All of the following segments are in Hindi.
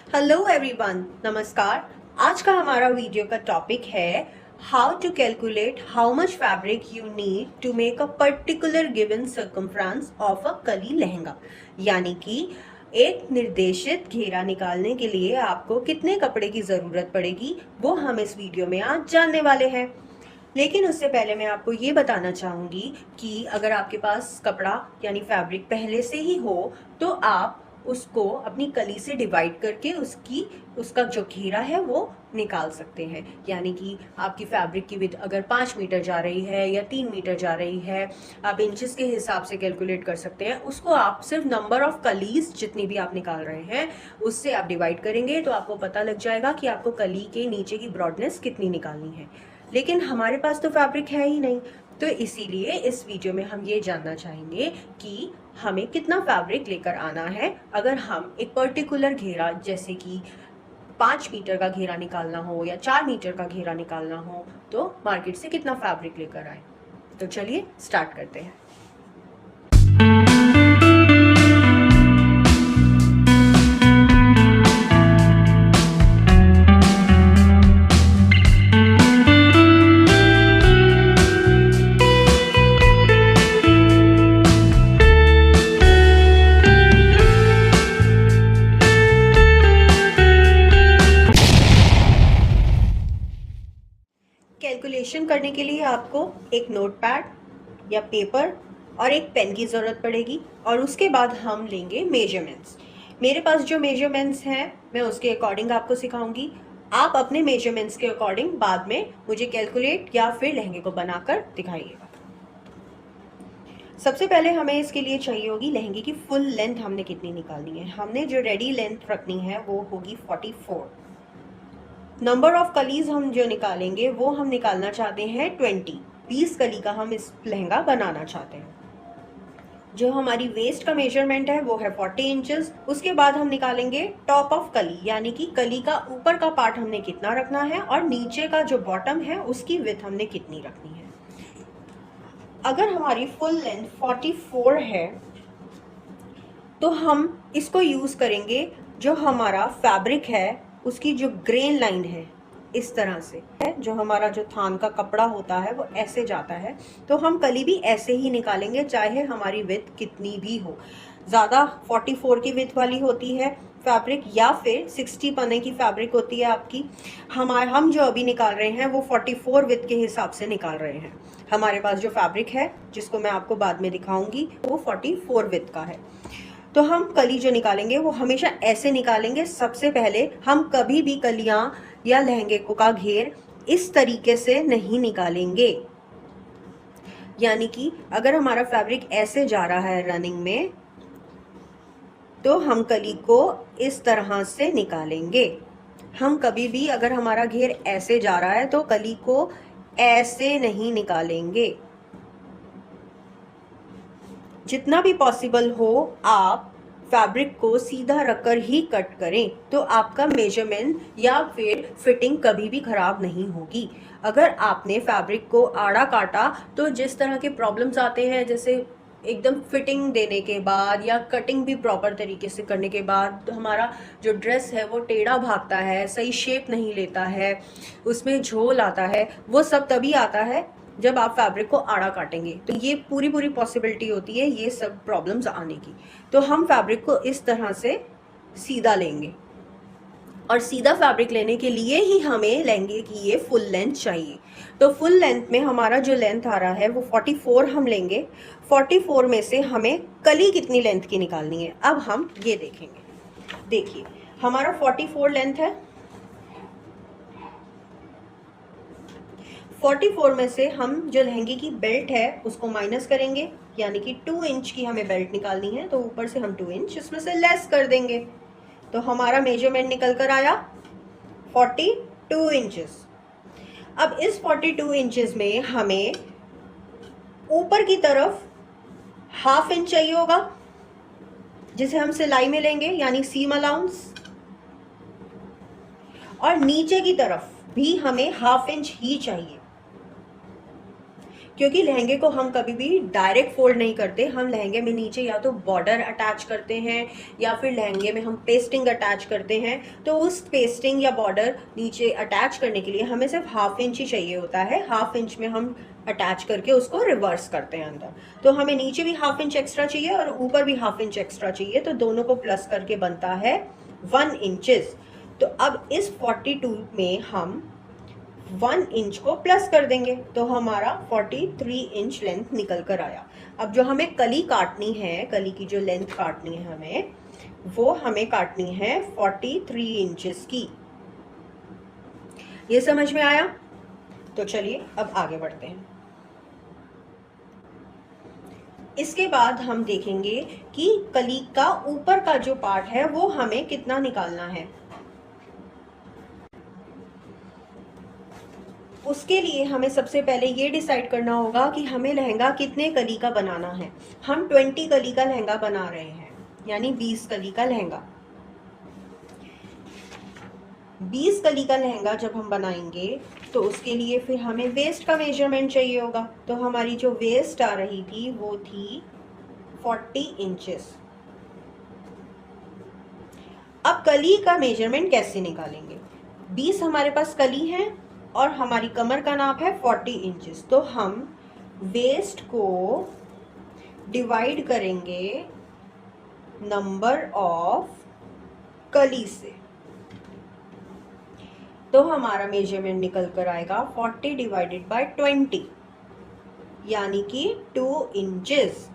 हेलो एवरीवन, नमस्कार। आज का हमारा वीडियो का टॉपिक है how to calculate how much fabric you need to make a particular given circumference of a कली लहंगा। यानी कि एक निर्देशित घेरा निकालने के लिए आपको कितने कपड़े की जरूरत पड़ेगी, वो हम इस वीडियो में आज जानने वाले हैं। लेकिन उससे पहले मैं आपको ये बताना चाहूंगी कि अगर आपके पास कपड़ा यानी फैब्रिक पहले से ही हो तो आप उसको अपनी कली से डिवाइड करके उसका जो घेरा है वो निकाल सकते हैं। यानी कि आपकी फैब्रिक की विड्थ अगर 5 मीटर जा रही है या 3 मीटर जा रही है, आप इंचेस के हिसाब से कैलकुलेट कर सकते हैं। उसको आप सिर्फ नंबर ऑफ कलीज जितनी भी आप निकाल रहे हैं उससे आप डिवाइड करेंगे तो आपको पता लग जाएगा कि आपको कली के नीचे की ब्रॉडनेस कितनी निकालनी है। लेकिन हमारे पास तो फैब्रिक है ही नहीं, तो इसीलिए इस वीडियो में हम ये जानना चाहेंगे कि हमें कितना फैब्रिक लेकर आना है। अगर हम एक पर्टिकुलर घेरा जैसे कि 5 मीटर का घेरा निकालना हो या 4 मीटर का घेरा निकालना हो तो मार्केट से कितना फैब्रिक लेकर आए। तो चलिए स्टार्ट करते हैं। कैलकुलेशन करने के लिए आपको एक नोटपैड या पेपर और एक पेन की ज़रूरत पड़ेगी और उसके बाद हम लेंगे मेजरमेंट्स। मेरे पास जो मेजरमेंट्स हैं मैं उसके अकॉर्डिंग आपको सिखाऊंगी। आप अपने मेजरमेंट्स के अकॉर्डिंग बाद में मुझे कैलकुलेट या फिर लहंगे को बनाकर दिखाइएगा। सबसे पहले हमें इसके लिए चाहिए होगी लहंगे की फुल लेंथ हमने कितनी निकालनी है। हमने जो रेडी लेंथ रखनी है वो होगी 44। नंबर ऑफ कलीज हम जो निकालेंगे वो हम निकालना चाहते हैं 20 कली का हम इस लहंगा बनाना चाहते हैं। जो हमारी वेस्ट का मेजरमेंट है वो है 40 इंचेस। उसके बाद हम निकालेंगे टॉप ऑफ कली, यानी कि कली का ऊपर का पार्ट हमने कितना रखना है और नीचे का जो बॉटम है उसकी विड्थ हमने कितनी रखनी है। अगर हमारी फुल लेंथ 44 है तो हम इसको यूज करेंगे जो हमारा फैब्रिक है उसकी जो ग्रेन लाइन है इस तरह से है। जो हमारा जो थान का कपड़ा होता है वो ऐसे जाता है, तो हम कली भी ऐसे ही निकालेंगे चाहे हमारी विड्थ कितनी भी हो। ज़्यादा 44 की विड्थ वाली होती है फैब्रिक या फिर 60 पन्ने की फैब्रिक होती है आपकी। हम जो अभी निकाल रहे हैं वो 44 विड्थ के हिसाब से निकाल रहे हैं। हमारे पास जो फैब्रिक है जिसको मैं आपको बाद में दिखाऊंगी वो 44 विड्थ का है। तो हम कली जो निकालेंगे वो हमेशा ऐसे निकालेंगे। सबसे पहले हम कभी भी कलियां या लहंगे को का घेर इस तरीके से नहीं निकालेंगे। यानी कि अगर हमारा फैब्रिक ऐसे जा रहा है रनिंग में तो हम कली को इस तरह से निकालेंगे। हम कभी भी अगर हमारा घेर ऐसे जा रहा है तो कली को ऐसे नहीं निकालेंगे। जितना भी पॉसिबल हो आप फैब्रिक को सीधा रखकर ही कट करें तो आपका मेजरमेंट या फिर फिटिंग कभी भी खराब नहीं होगी। अगर आपने फैब्रिक को आड़ा काटा तो जिस तरह के प्रॉब्लम्स आते हैं, जैसे एकदम फिटिंग देने के बाद या कटिंग भी प्रॉपर तरीके से करने के बाद तो हमारा जो ड्रेस है वो टेढ़ा भागता है, सही शेप नहीं लेता है, उसमें झोल आता है, वो सब तभी आता है जब आप फैब्रिक को आड़ा काटेंगे। तो ये पूरी पॉसिबिलिटी होती है ये सब प्रॉब्लम्स आने की। तो हम फैब्रिक को इस तरह से सीधा लेंगे और सीधा फैब्रिक लेने के लिए ही हमें लहंगे की ये फुल लेंथ चाहिए। तो फुल लेंथ में हमारा जो लेंथ आ रहा है वो 44 हम लेंगे। 44 में से हमें कली कितनी लेंथ की निकालनी है अब हम ये देखेंगे। देखिए हमारा 44 लेंथ है। 44 में से हम जो लहंगे की बेल्ट है उसको माइनस करेंगे, यानी कि 2 इंच की हमें बेल्ट निकालनी है तो ऊपर से हम 2 इंच इसमें से लेस कर देंगे। तो हमारा मेजरमेंट निकल कर आया 42 इंचेस। अब इस 42 इंचेस में हमें ऊपर की तरफ ½ इंच चाहिए होगा जिसे हम सिलाई में लेंगे, यानी सीम अलाउंस। और नीचे की तरफ भी हमें ½ इंच ही चाहिए। क्योंकि लहंगे को हम कभी भी डायरेक्ट फोल्ड नहीं करते, हम लहंगे में नीचे या तो बॉर्डर अटैच करते हैं या फिर लहंगे में हम पेस्टिंग अटैच करते हैं। तो उस पेस्टिंग या बॉर्डर नीचे अटैच करने के लिए हमें सिर्फ 1/2 इंच ही चाहिए होता है। 1/2 इंच में हम अटैच करके उसको रिवर्स करते हैं अंदर। तो हमें नीचे भी 1/2 इंच एक्स्ट्रा चाहिए और ऊपर भी 1/2 इंच एक्स्ट्रा चाहिए, तो दोनों को प्लस करके बनता है 1 इंचेस। तो अब इस 42 में हम 1 इंच को प्लस कर देंगे, तो हमारा 43 इंच लेंथ निकल कर आया। अब जो हमें कली काटनी है, कली की जो लेंथ काटनी है वो हमें काटनी है 43 इंचेस की। ये समझ में आया? तो चलिए अब आगे बढ़ते हैं। इसके बाद हम देखेंगे कि कली का ऊपर का जो पार्ट है वो हमें कितना निकालना है। उसके लिए हमें सबसे पहले ये डिसाइड करना होगा कि हमें लहंगा कितने कली का बनाना है। हम 20 कली का लहंगा बना रहे हैं, यानी 20 कली का लहंगा। 20 कली का लहंगा जब हम बनाएंगे तो उसके लिए फिर हमें वेस्ट का मेजरमेंट चाहिए होगा। तो हमारी जो वेस्ट आ रही थी वो थी 40 इंचेस। अब कली का मेजरमेंट कैसे निकालेंगे? 20 हमारे पास कली है और हमारी कमर का नाप है 40 इंचेस। तो हम वेस्ट को डिवाइड करेंगे नंबर ऑफ कली से, तो हमारा मेजरमेंट निकल कर आएगा 40 डिवाइडेड बाय 20, यानी कि 2 इंचेस।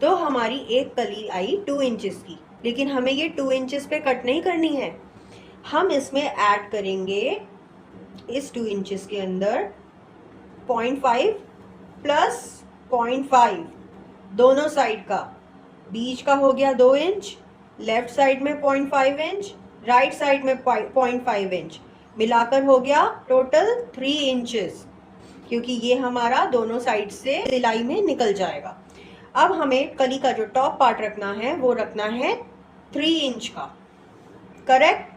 तो हमारी एक कली आई 2 इंचेस की, लेकिन हमें ये 2 इंचेस पे कट नहीं करनी है। हम इसमें ऐड करेंगे इस 2 इंचेस के अंदर 0.5 प्लस 0.5 दोनों साइड का, बीच का हो गया 2 इंच, लेफ्ट साइड में 0.5 इंच, राइट साइड में 0.5 इंच, मिलाकर हो गया टोटल 3 इंचेस, क्योंकि ये हमारा दोनों साइड से सिलाई में निकल जाएगा। अब हमें कली का जो टॉप पार्ट रखना है वो रखना है 3 इंच का, करेक्ट।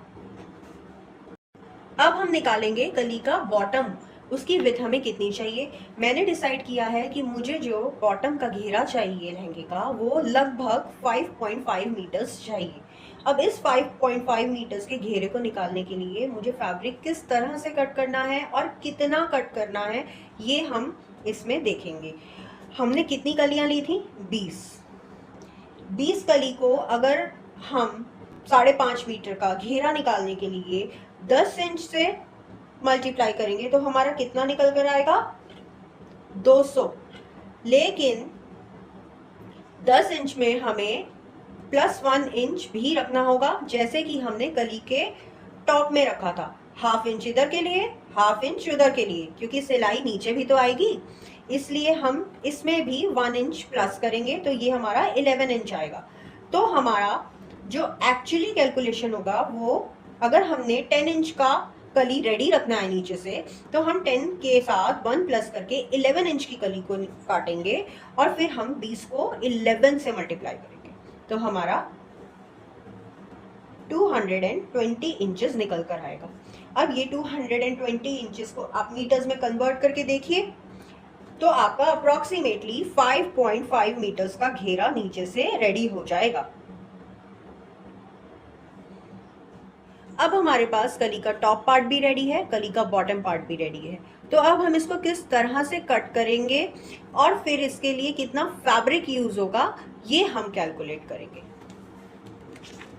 अब हम निकालेंगे कली का बॉटम, उसकी विड्थ हमें कितनी चाहिए। मैंने डिसाइड किया है कि मुझे जो बॉटम का घेरा चाहिए लहंगे का वो लगभग 5.5 मीटर्स चाहिए। अब इस 5.5 मीटर्स के घेरे को निकालने के लिए मुझे फैब्रिक किस तरह से कट करना है और कितना कट करना है ये हम इसमें देखेंगे। हमने कितनी कलियां ली थी? 20 कली को अगर हम 5.5 मीटर का घेरा निकालने के लिए 10 इंच से मल्टीप्लाई करेंगे तो हमारा कितना निकल कर आएगा? 200। लेकिन 10 इंच में हमें प्लस 1 इंच भी रखना होगा, जैसे कि हमने कली के टॉप में रखा था। 1/2 इंच इधर के लिए, 1/2 इंच उधर के लिए, क्योंकि सिलाई नीचे भी तो आएगी, इसलिए हम इसमें भी 1 इंच प्लस करेंगे, तो ये हमारा 11 इंच आएगा। तो हमारा जो एक्चुअली कैलकुलेशन होगा वो, अगर हमने 10 इंच का कली रेडी रखना है नीचे से, तो हम 10 के साथ 1 प्लस करके 11 इंच की कली को काटेंगे और फिर हम 20 को 11 से मल्टीप्लाई करेंगे, तो हमारा 220 इंचेस निकल कर आएगा। अब ये 220 इंचेस को आप मीटर्स में कन्वर्ट करके देखिए, तो आपका अप्रोक्सीमेटली 5.5 मीटर्स का घेरा नीचे से रेडी हो जाएगा। अब हमारे पास कली का टॉप पार्ट भी रेडी है, कली का बॉटम पार्ट भी रेडी है। तो अब हम इसको किस तरह से कट करेंगे और फिर इसके लिए कितना फैब्रिक यूज होगा ये हम कैलकुलेट करेंगे।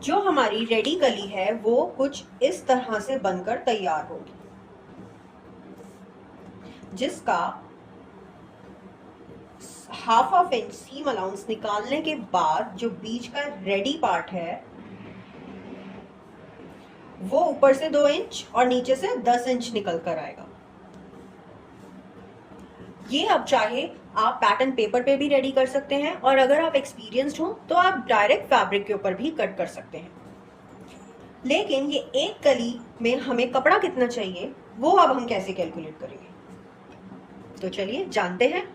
जो हमारी रेडी कली है वो कुछ इस तरह से बनकर तैयार होगी, जिसका 1/2 इंच सीम अलाउंस निकालने के बाद जो बीच का रेडी पार्ट है वो ऊपर से 2 इंच और नीचे से 10 इंच निकल कर आएगा। ये अब चाहे आप पैटर्न पेपर पे भी रेडी कर सकते हैं, और अगर आप एक्सपीरियंस्ड हो तो आप डायरेक्ट फैब्रिक के ऊपर भी कट कर सकते हैं। लेकिन ये एक कली में हमें कपड़ा कितना चाहिए वो अब हम कैसे कैलकुलेट करेंगे, तो चलिए जानते हैं।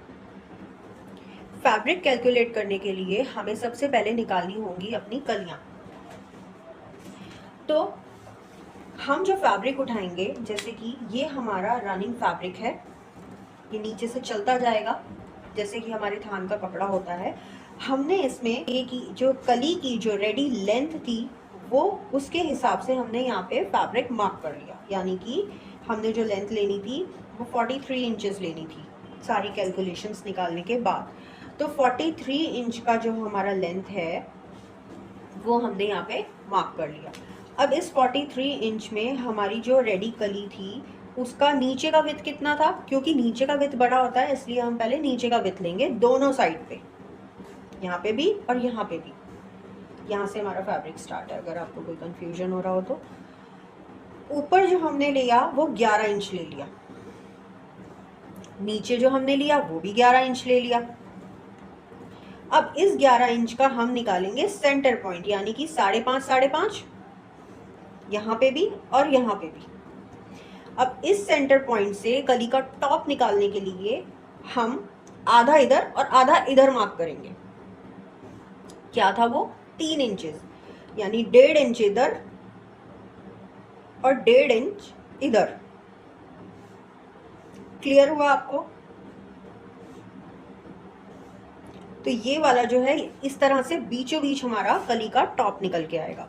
फैब्रिक कैलकुलेट करने के लिए हमें सबसे पहले निकालनी होंगी अपनी कलियां। तो हम जो फैब्रिक उठाएंगे, जैसे कि ये हमारा रनिंग फैब्रिक है, ये नीचे से चलता जाएगा जैसे कि हमारे थान का कपड़ा होता है। हमने इसमें एक जो कली की जो रेडी लेंथ थी वो उसके हिसाब से हमने यहाँ पे फैब्रिक मार्क कर लिया, यानी कि हमने जो लेंथ लेनी थी वो 43 इंचेस लेनी थी सारी कैलकुलेशंस निकालने के बाद। तो 43 इंच का जो हमारा लेंथ है वो हमने यहाँ पे मार्क कर लिया। अब इस 43 इंच में हमारी जो रेडी कली थी उसका नीचे का विड्थ कितना था, क्योंकि नीचे का विड्थ बड़ा होता है इसलिए हम पहले नीचे का विड्थ लेंगे दोनों साइड पे, यहाँ पे भी और यहाँ पे भी। यहाँ से हमारा फैब्रिक स्टार्ट है, अगर आपको कोई कंफ्यूजन हो रहा हो तो। ऊपर जो हमने लिया वो 11 इंच ले लिया, नीचे जो हमने लिया वो भी 11 इंच ले लिया। अब इस 11 इंच का हम निकालेंगे सेंटर पॉइंट, यानी कि 5.5 5.5 यहाँ पे भी और यहाँ पे भी। अब इस सेंटर पॉइंट से कली का टॉप निकालने के लिए हम आधा इधर और आधा इधर मार्क करेंगे। क्या था वो? 3 इंचेस, यानी 1.5 इंच इधर और 1.5 इंच इधर। क्लियर हुआ आपको? तो ये वाला जो है इस तरह से बीचों बीच हमारा कली का टॉप निकल के आएगा।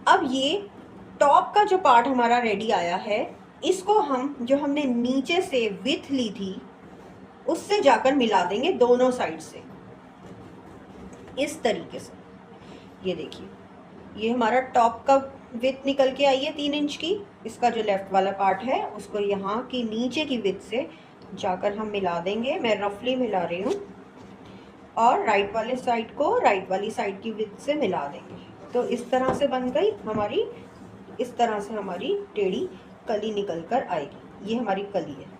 अब ये टॉप का जो पार्ट हमारा रेडी आया है, इसको हम जो हमने नीचे से विड्थ ली थी उससे जाकर मिला देंगे दोनों साइड से इस तरीके से। ये देखिए, ये हमारा टॉप का विड्थ निकल के आई है 3 इंच की। इसका जो लेफ्ट वाला पार्ट है उसको यहाँ की नीचे की विड्थ से जाकर हम मिला देंगे। मैं रफली मिला रही हूँ, और राइट वाले साइड को राइट वाली साइड की विड्थ से मिला देंगे। तो इस तरह से बन गई हमारी, इस तरह से हमारी टेढ़ी कली निकल कर आएगी। ये हमारी कली है।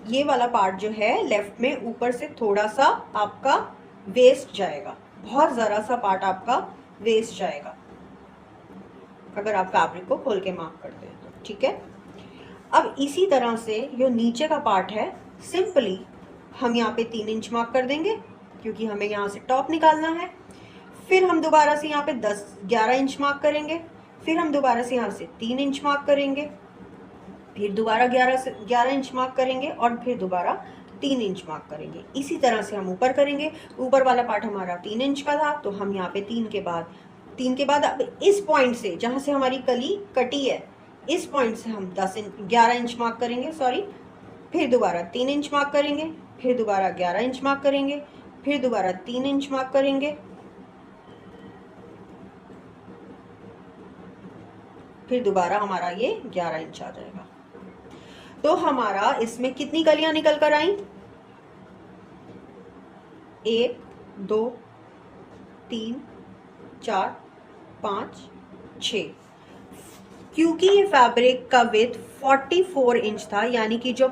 ये वाला पार्ट जो है लेफ्ट में ऊपर से थोड़ा सा आपका वेस्ट जाएगा, बहुत जरा सा पार्ट आपका वेस्ट जाएगा अगर आप फैब्रिक को खोल के मार्क करते हैं तो। ठीक है, अब इसी तरह से जो नीचे का पार्ट है सिंपली हम यहाँ पे 3 इंच मार्क कर देंगे, क्योंकि हमें यहाँ से टॉप निकालना है। फिर हम दोबारा से यहाँ पे 11 इंच मार्क करेंगे, फिर हम दोबारा से यहाँ से 3 इंच मार्क करेंगे, फिर दोबारा 11 इंच मार्क करेंगे और फिर दोबारा 3 इंच मार्क करेंगे। इसी तरह से हम ऊपर करेंगे। ऊपर वाला पार्ट हमारा 3 इंच का था, तो हम यहाँ पे 3 के बाद अब इस पॉइंट से जहाँ से हमारी कली कटी है, इस पॉइंट से हम 11 इंच मार्क करेंगे, फिर दोबारा 3 इंच मार्क करेंगे, फिर दोबारा 11 इंच मार्क करेंगे, फिर दोबारा 3 इंच मार्क करेंगे, फिर दोबारा हमारा ये 11 इंच आ जाएगा। तो हमारा इसमें कितनी कलियां निकल कर आई? 1 2 3 4 5 6। क्योंकि ये फैब्रिक का विड्थ 44 इंच था, यानी कि जो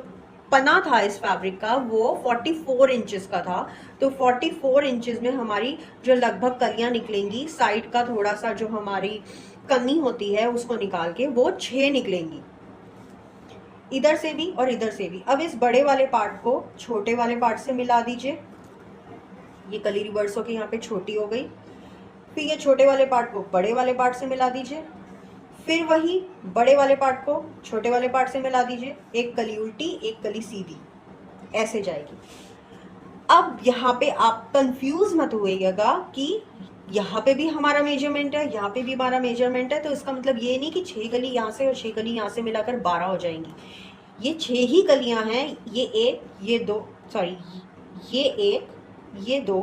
पना था इस फैब्रिक का वो 44 इंचेस का था, तो 44 इंचेस में हमारी जो लगभग कलियां निकलेंगी, साइड का थोड़ा सा जो हमारी कमी होती है उसको निकाल के वो 6 निकलेंगी, इधर से भी और इधर से भी। अब इस बड़े वाले पार्ट को छोटे वाले पार्ट से मिला दीजिए। ये कली रिवर्स होके यहाँ पे छोटी हो गई। फिर ये छोटे वाले पार्ट को बड़े वाले पार्ट से मिला दीजिए, फिर वही बड़े वाले पार्ट को छोटे वाले पार्ट से मिला दीजिए। एक कली उल्टी, एक कली सीधी, ऐसे जाएगी। अब यहाँ पे आप कंफ्यूज मत होइएगा कि यहाँ पे भी हमारा मेजरमेंट है, यहाँ पे भी हमारा मेजरमेंट है, तो इसका मतलब ये नहीं कि 6 कली यहाँ से और 6 कली यहाँ से मिलाकर 12 हो जाएंगी। ये 6 ही कलियाँ हैं। ये 1, ये 2, सॉरी ये 1, ये 2,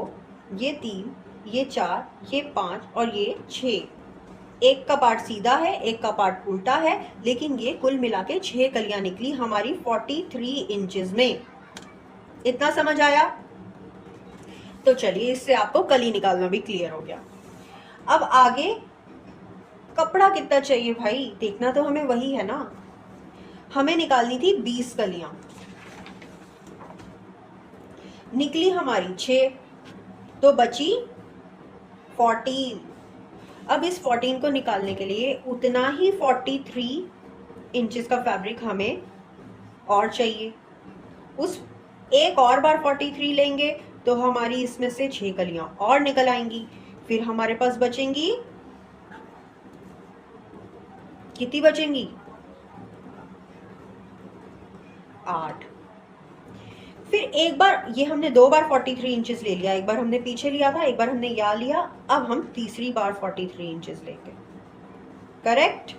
ये 3, ये 4, ये 5 और ये 6। एक का पार्ट सीधा है, एक का पार्ट उल्टा है, लेकिन ये कुल मिला के 6 कलियां निकली हमारी 43 इंचेस में। इतना समझ आया? तो चलिए, इससे आपको कली निकालना भी क्लियर हो गया। अब आगे कपड़ा कितना चाहिए भाई, देखना तो हमें वही है ना। हमें निकालनी थी 20 कलियां, निकली हमारी 6, तो बची 14। अब इस 14 को निकालने के लिए उतना ही 43 इंचेस का फैब्रिक हमें और चाहिए। उस एक और बार 43 लेंगे तो हमारी इसमें से 6 कलियां और निकल आएंगी। फिर हमारे पास बचेंगी कितनी बचेंगी? 8। फिर एक बार ये हमने 2 बार 43 इंचेस ले लिया, एक बार हमने पीछे लिया था, एक बार हमने यहाँ लिया, अब हम तीसरी बार 43 इंचेस लेंगे। करेक्ट?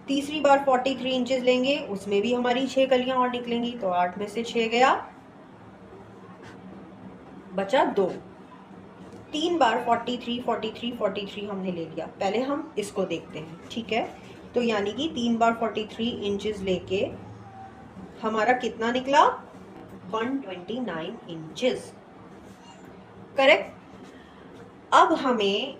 तीसरी बार 43 इंचेस लेंगे, उसमें भी हमारी 6 कलियां और निकलेंगी, तो 8 में से 6 गया, बचा 2। 3 बार 43 43 43 हमने ले लिया। पहले हम इसको देखते हैं, ठीक है? तो यानी कि 3 बार 43 इंचेस लेके हमारा कितना निकला? 129 इंचेस। करेक्ट? अब हमें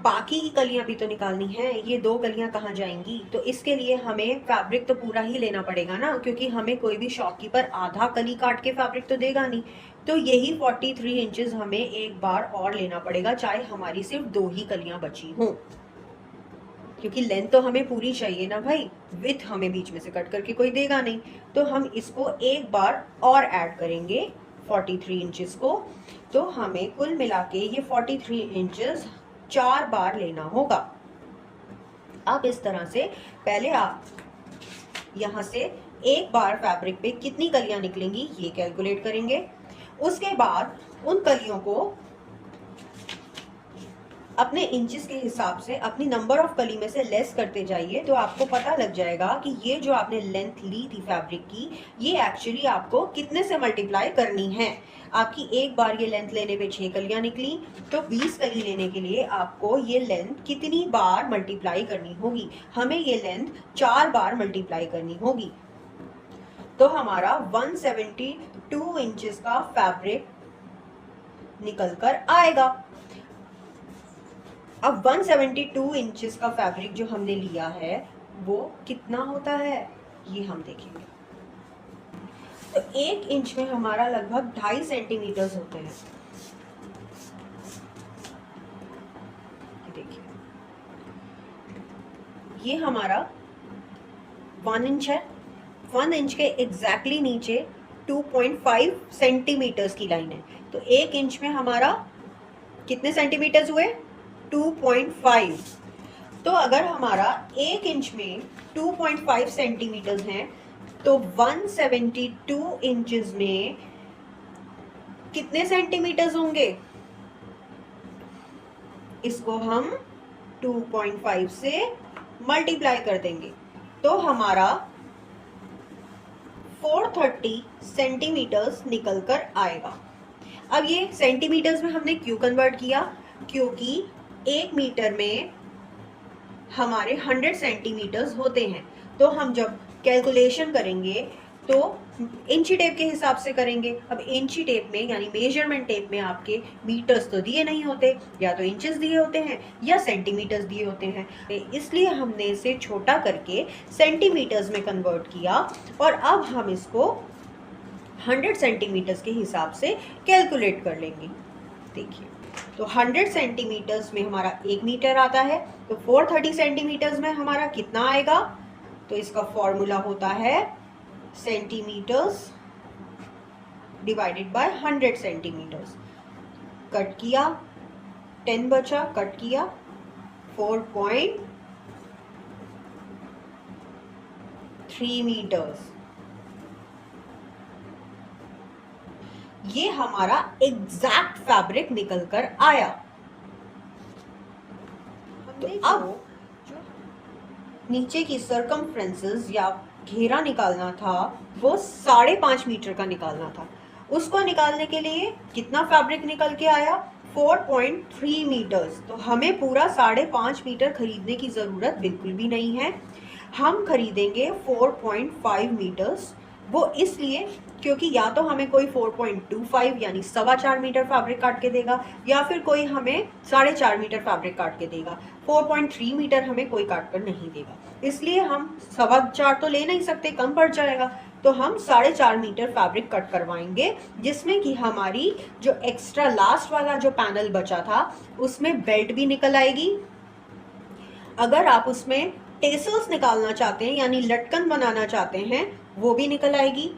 बाकी की कलियां भी तो निकालनी है। ये 2 कलियां कहाँ जाएंगी? तो इसके लिए हमें फैब्रिक तो पूरा ही लेना पड़ेगा ना, क्योंकि हमें कोई भी शॉपकीपर आधा कली काट के फैब्रिक तो देगा नहीं। तो यही 43 इंचेस हमें एक बार और लेना पड़ेगा, चाहे हमारी सिर्फ 2 ही कलियां बची हों, क्योंकि लेंथ तो हमें पूरी चाहिए ना भाई। विथ हमें बीच में से कट करके कोई देगा नहीं, तो हम इसको एक बार और ऐड करेंगे 43 इंचेस को। तो हमें कुल मिला के ये 43 इंचेस 4 बार लेना होगा। अब इस तरह से पहले आप यहां से एक बार फैब्रिक पे कितनी कलियां निकलेंगी ये कैलकुलेट करेंगे। उसके बाद उन कलियों को अपने इंचेस के हिसाब से अपनी नंबर ऑफ कली में से लेस करते जाइए, तो आपको पता लग जाएगा कि ये जो आपने लेंथ ली थी फैब्रिक की, ये एक्चुअली आपको कितने से मल्टीप्लाई करनी है। आपकी एक बार ये लेंथ लेने पे 6 कलियां निकली, तो 20 कली लेने के लिए आपको ये लेंथ कितनी बार मल्टीप्लाई करनी होगी? हमें ये लेंथ 4 बार मल्टीप्लाई करनी होगी। तो हमारा 172 इंचेस का फैब्रिक निकल कर आएगा। अब 172 इंचेस का फैब्रिक जो हमने लिया है वो कितना होता है ये हम देखेंगे। तो 1 इंच में हमारा लगभग 2.5 सेंटीमीटर होते हैं। देखिए ये हमारा 1 इंच है। 1 इंच के एग्जैक्टली नीचे 2.5 सेंटीमीटर्स की लाइन है। तो 1 इंच में हमारा कितने सेंटीमीटर्स हुए? 2.5। तो अगर हमारा 1 इंच में 2.5 सेंटीमीटर्स हैं, तो 172 इंचेस में कितने सेंटीमीटर्स होंगे? इसको हम 2.5 से मल्टीप्लाई कर देंगे, तो हमारा 430 सेंटीमीटर्स निकल कर आएगा। अब ये सेंटीमीटर्स में हमने क्यों कन्वर्ट किया? क्योंकि 1 मीटर में हमारे 100 सेंटीमीटर्स होते हैं। तो हम जब कैलकुलेशन करेंगे तो इंची टेप के हिसाब से करेंगे। अब इंची टेप में यानी मेजरमेंट टेप में आपके मीटर्स तो दिए नहीं होते, या तो इंचेस दिए होते हैं या सेंटीमीटर्स दिए होते हैं, इसलिए हमने इसे छोटा करके सेंटीमीटर्स में कन्वर्ट किया और अब हम इसको 100 सेंटीमीटर्स के हिसाब से कैलकुलेट कर लेंगे। देखिए तो 100 सेंटीमीटर्स में हमारा 1 मीटर आता है, तो 430 सेंटीमीटर्स में हमारा कितना आएगा? तो इसका फॉर्मूला होता है centimetres divided by 100 centimetres. Cut किया 10 बचा, कट किया 4.3 मीटर्स। ये हमारा एग्जैक्ट फैब्रिक निकल कर आया। तो अब नीचे की सरकमफ्रेंसेस या घेरा निकालना था, वो 5.5 मीटर का निकालना था। उसको निकालने के लिए कितना फैब्रिक निकल के आया? 4.3 मीटर्स। तो हमें पूरा 5.5 मीटर खरीदने की जरूरत बिल्कुल भी नहीं है। हम खरीदेंगे 4.5 मीटर्स। वो इसलिए क्योंकि या तो हमें कोई 4.25 यानी 4.25 मीटर फैब्रिक काट के देगा, या फिर कोई हमें 4.5 मीटर फैब्रिक काट के देगा। 4.3 मीटर हमें कोई काट कर नहीं देगा, इसलिए हम 4.25 तो ले नहीं सकते, कम पड़ जाएगा। तो हम 4.5 मीटर फैब्रिक कट करवाएंगे, जिसमें कि हमारी जो एक्स्ट्रा लास्ट वाला जो पैनल बचा था उसमें बेल्ट भी निकल आएगी। अगर आप उसमें टेसल्स निकालना चाहते हैं यानी लटकन बनाना चाहते हैं, वो भी निकल आएगी।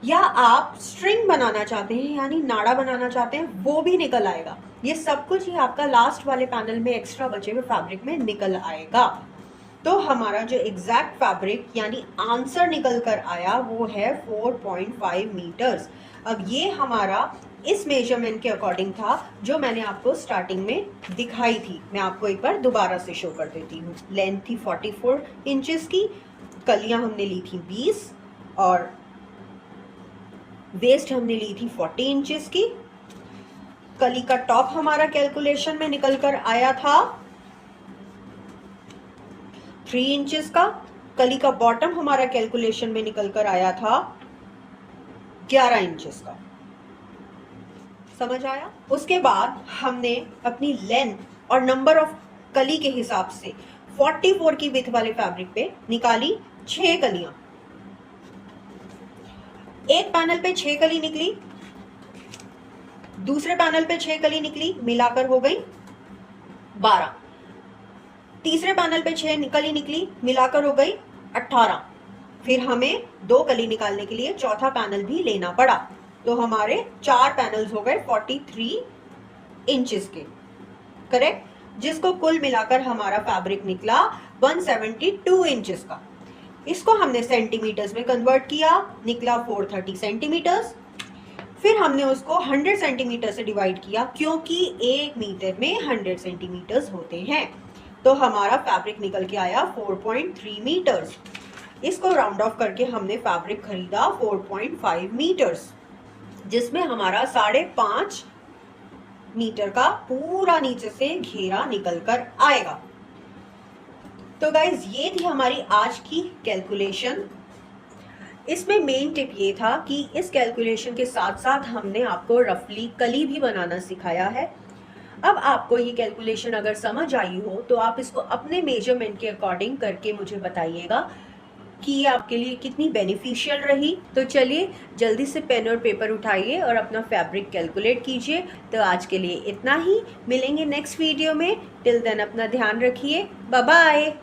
या आप स्ट्रिंग बनाना चाहते हैं यानी नाड़ा बनाना चाहते हैं, वो भी निकल आएगा। ये सब कुछ ही आपका लास्ट वाले पैनल में एक्स्ट्रा बचे हुए फैब्रिक में निकल आएगा। तो हमारा जो एग्जैक्ट फैब्रिक यानी आंसर निकल कर आया वो है 4.5 मीटर्स। अब ये हमारा इस मेजरमेंट के अकॉर्डिंग था जो मैंने आपको स्टार्टिंग में दिखाई थी। मैं आपको एक बार दोबारा से शो कर देती हूँ। लेंथ थी 44 इंचेस की, कलियां हमने ली थी 20 और वेस्ट हमने ली थी 40 इंचेस की। कली का टॉप हमारा कैलकुलेशन में निकल कर आया था 3 इंचेस का। कली का बॉटम हमारा कैलकुलेशन में निकल कर आया था 11 इंचेस का। समझ आया? उसके बाद हमने अपनी लेंथ और नंबर ऑफ कली के हिसाब से 44 की विड्थ वाले फैब्रिक पे निकाली 6 कलियां। एक पैनल पे 6 कली निकली, दूसरे पैनल पे 6 कली निकली, मिलाकर हो गई 12। तीसरे पैनल पे 6 कली निकली, मिलाकर हो गई 18। फिर हमें 2 कली निकालने के लिए चौथा पैनल भी लेना पड़ा, तो हमारे 4 पैनल्स हो गए 43 इंचेस के, करेक्ट, जिसको कुल मिलाकर हमारा फैब्रिक निकला 172 इंचेस का। इसको हमने सेंटीमीटर्स में कन्वर्ट किया, निकला 430 सेंटीमीटर्स। फिर हमने उसको 100 सेंटीमीटर से डिवाइड किया, क्योंकि 1 मीटर में 100 सेंटीमीटर्स होते हैं, तो हमारा फैब्रिक निकल के आया 4.3 मीटर्स। इसको राउंड ऑफ करके हमने फैब्रिक खरीदा 4.5 मीटर्स, जिसमें हमारा 5.5 मीटर का पूरा नीचे से घेरा निकल कर आएगा। तो गाइज ये थी हमारी आज की कैलकुलेशन। इसमें मेन टिप ये था कि इस कैलकुलेशन के साथ साथ हमने आपको रफली कली भी बनाना सिखाया है। अब आपको ये कैलकुलेशन अगर समझ आई हो तो आप इसको अपने मेजरमेंट के अकॉर्डिंग करके मुझे बताइएगा कि ये आपके लिए कितनी बेनिफिशियल रही। तो चलिए जल्दी से पेन और पेपर उठाइए और अपना फैब्रिक कैलकुलेट कीजिए। तो आज के लिए इतना ही, मिलेंगे नेक्स्ट वीडियो में। टिल देन अपना ध्यान रखिए, बाय बाय।